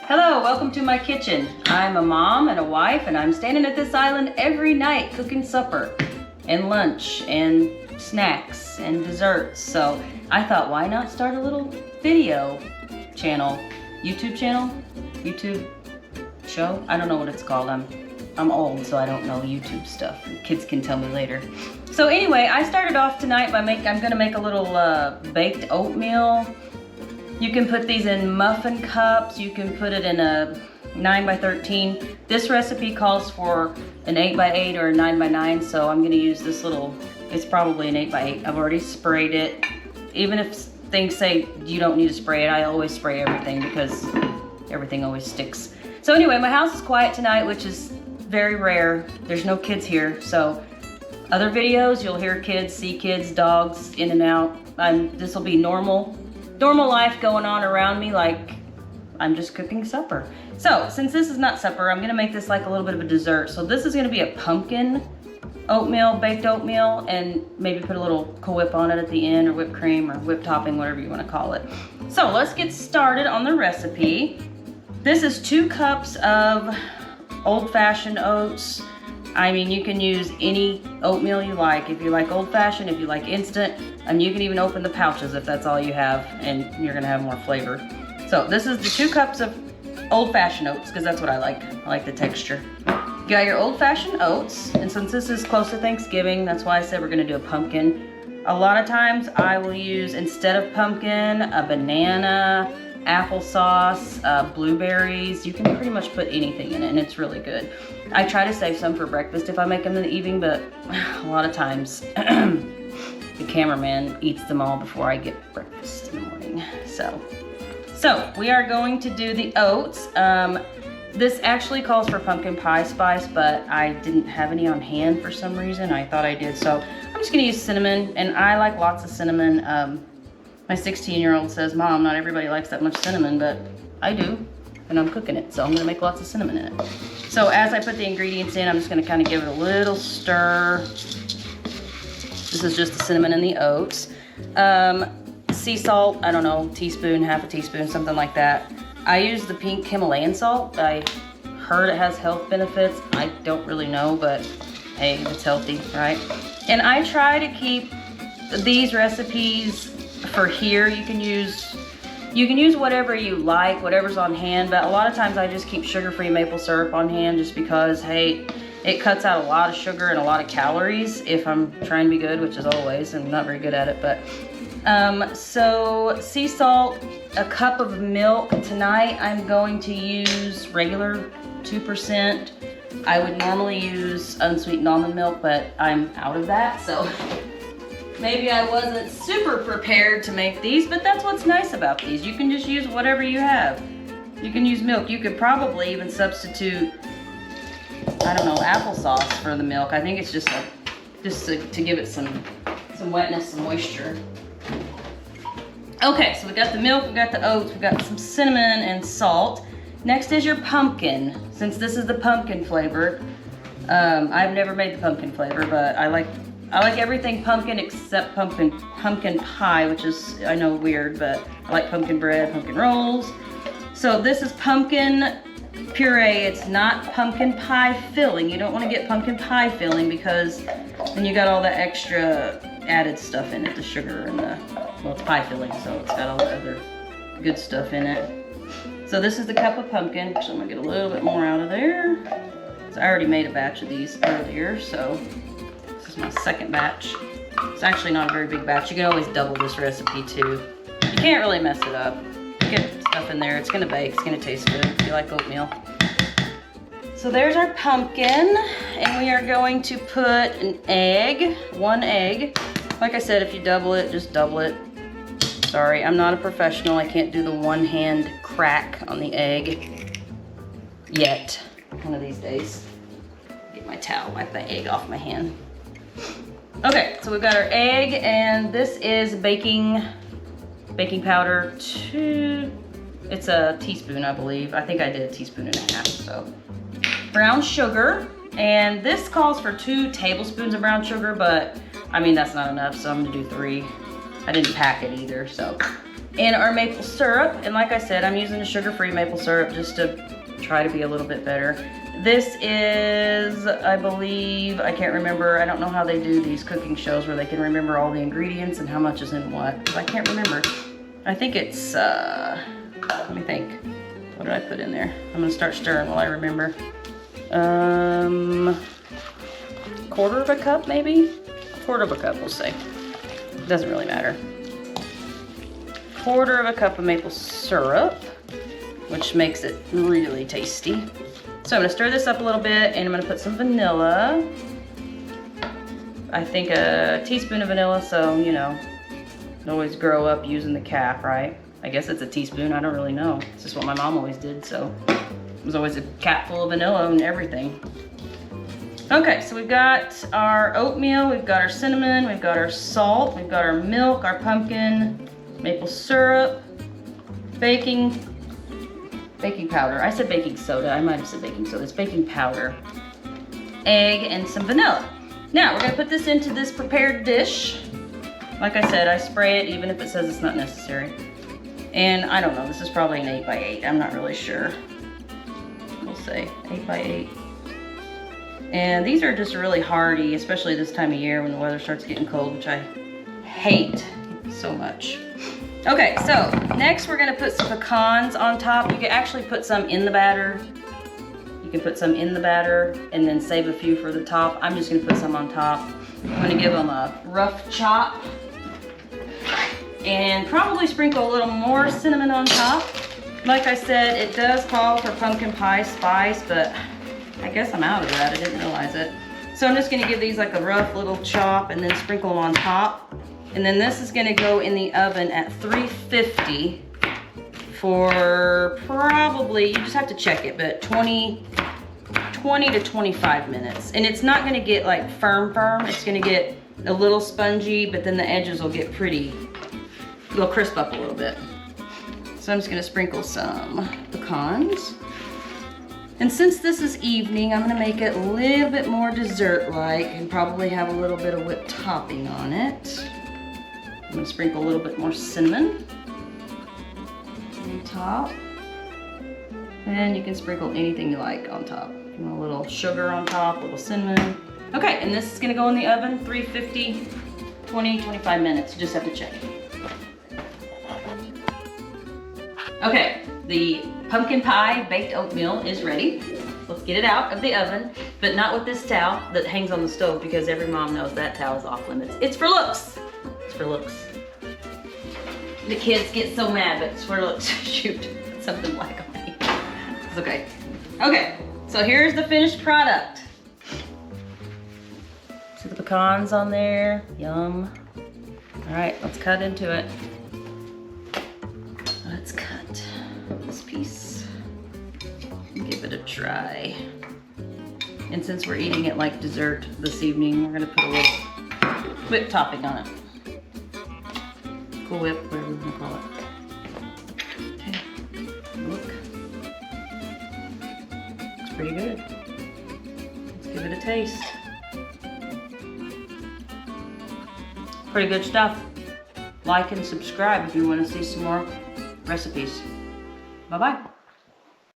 Hello, welcome to my kitchen. I'm a mom and a wife, and I'm standing at this island every night cooking supper and lunch and snacks and desserts. So I thought, why not start a little video channel, YouTube show? I don't know what it's called. I'm old, so I don't know YouTube stuff. Kids can tell me later. So anyway, I started off tonight by I'm gonna make a little baked oatmeal. You can put these in muffin cups. You can put it in a 9x13. This recipe calls for an 8x8 or a 9x9, so I'm gonna use this little, it's probably an 8x8. I've already sprayed it. Even if things say you don't need to spray it, I always spray everything because everything always sticks. So anyway, my house is quiet tonight, which is very rare. There's no kids here, so other videos, you'll hear kids, see kids, dogs in and out. This will be normal life going on around me, like I'm just cooking supper. So since this is not supper, I'm gonna make this like a little bit of a dessert. So this is gonna be a pumpkin oatmeal, baked oatmeal, and maybe put a little Cool Whip on it at the end, or whipped cream, or whipped topping, whatever you wanna call it. So let's get started on the recipe. This is 2 cups of old-fashioned oats. I mean, you can use any oatmeal you like. If you like old-fashioned, if you like instant, you can even open the pouches if that's all you have, and you're gonna have more flavor. So this is the 2 cups of old-fashioned oats, because that's what I like. I like the texture. You got your old-fashioned oats, and since this is close to Thanksgiving, that's why I said we're gonna do a pumpkin. A lot of times I will use, instead of pumpkin, a banana, applesauce, blueberries. You can pretty much put anything in it, and it's really good. I try to save some for breakfast if I make them in the evening, but a lot of times the cameraman eats them all before I get breakfast in the morning. So we are going to do the oats. This actually calls for pumpkin pie spice, but I didn't have any on hand for some reason. I thought I did, so I'm just gonna use cinnamon, and I like lots of cinnamon. My 16-year-old says, Mom, not everybody likes that much cinnamon, but I do, and I'm cooking it, so I'm gonna make lots of cinnamon in it. So as I put the ingredients in, I'm just gonna kind of give it a little stir. This is just the cinnamon and the oats. Sea salt, I don't know, teaspoon, half a teaspoon, something like that. I use the pink Himalayan salt. I heard it has health benefits. I don't really know, but hey, it's healthy, right? And I try to keep these recipes for here. You can use whatever you like, whatever's on hand, but a lot of times I just keep sugar-free maple syrup on hand just because, hey, it cuts out a lot of sugar and a lot of calories if I'm trying to be good, which is always, I'm not very good at it, but so sea salt, a cup of milk. Tonight I'm going to use regular 2%. I would normally use unsweetened almond milk, but I'm out of that, so maybe I wasn't super prepared to make these, but that's what's nice about these. You can just use whatever you have. You can use milk. You could probably even substitute, I don't know, applesauce for the milk. I think it's just to give it some wetness, some moisture. Okay, so we got the milk, we got the oats, we got some cinnamon and salt. Next is your pumpkin. Since this is the pumpkin flavor, I've never made the pumpkin flavor, but I like everything pumpkin except pumpkin pie, which is, I know, weird, but I like pumpkin bread, pumpkin rolls. So this is pumpkin puree. It's not pumpkin pie filling. You don't want to get pumpkin pie filling because then you got all the extra added stuff in it, the sugar and well, it's pie filling, so it's got all the other good stuff in it. So this is the cup of pumpkin, so I'm gonna get a little bit more out of there. So I already made a batch of these earlier, so this is my second batch. It's actually not a very big batch. You can always double this recipe too. You can't really mess it up. Get stuff in there, it's gonna bake, it's gonna taste good if you like oatmeal. So there's our pumpkin, and we are going to put an egg, 1 egg. Like I said, if you double it, just double it. Sorry, I'm not a professional. I can't do the one-hand crack on the egg yet. One of these days. Get my towel, wipe the egg off my hand. Okay, so we've got our egg, and this is baking powder. It's a teaspoon, I believe. I think I did a teaspoon and a half, so. Brown sugar, and this calls for 2 tablespoons of brown sugar, but I mean, that's not enough, so I'm gonna do 3. I didn't pack it either, so and our maple syrup. And like I said, I'm using a sugar-free maple syrup just to try to be a little bit better. This is, I believe, I can't remember, I don't know how they do these cooking shows where they can remember all the ingredients and how much is in what. I can't remember. I think it's, let me think. What did I put in there? I'm gonna start stirring while I remember. Quarter of a cup maybe? Quarter of a cup, we'll say. Doesn't really matter. Quarter of a cup of maple syrup, which makes it really tasty. So I'm gonna stir this up a little bit and I'm gonna put some vanilla. I think a teaspoon of vanilla, so you know, always grow up using the calf, right? I guess it's a teaspoon, I don't really know. It's just what my mom always did, so it was always a cap full of vanilla and everything. Okay, so we've got our oatmeal, we've got our cinnamon, we've got our salt, we've got our milk, our pumpkin, maple syrup, baking powder. I said baking soda, I might have said baking soda. It's baking powder, egg, and some vanilla. Now, we're gonna put this into this prepared dish. Like I said, I spray it even if it says it's not necessary. And I don't know, this is probably an 8 by 8. I'm not really sure. We'll say 8 by 8. And these are just really hardy, especially this time of year when the weather starts getting cold, which I hate so much. Okay, so next we're gonna put some pecans on top. You can actually put some in the batter. You can put some in the batter and then save a few for the top. I'm just gonna put some on top. I'm gonna give them a rough chop and probably sprinkle a little more cinnamon on top. Like I said, it does call for pumpkin pie spice, but I guess I'm out of that, I didn't realize it. So I'm just gonna give these like a rough little chop and then sprinkle them on top. And then this is gonna go in the oven at 350 for probably, you just have to check it, but 20 to 25 minutes. And it's not gonna get like firm, it's gonna get a little spongy, but then the edges will get pretty, they'll crisp up a little bit. So I'm just gonna sprinkle some pecans. And since this is evening, I'm gonna make it a little bit more dessert-like and probably have a little bit of whipped topping on it. I'm gonna sprinkle a little bit more cinnamon on top. And you can sprinkle anything you like on top. You want a little sugar on top, a little cinnamon. Okay, and this is gonna go in the oven, 350, 20-25 minutes. You just have to check. Okay, the pumpkin pie baked oatmeal is ready. Let's get it out of the oven, but not with this towel that hangs on the stove because every mom knows that towel is off limits. It's for looks. It's for looks. The kids get so mad, but it's for looks. Shoot, something black on me. It's okay. Okay, so here's the finished product. See the pecans on there? Yum. All right, let's cut into it. Let's cut this piece and give it a try. And since we're eating it like dessert this evening, we're gonna put a little whipped topping on it. Cool Whip, whatever you wanna call it. Okay, look. It's pretty good. Let's give it a taste. Pretty good stuff. Like and subscribe if you wanna see some more recipes. Bye-bye.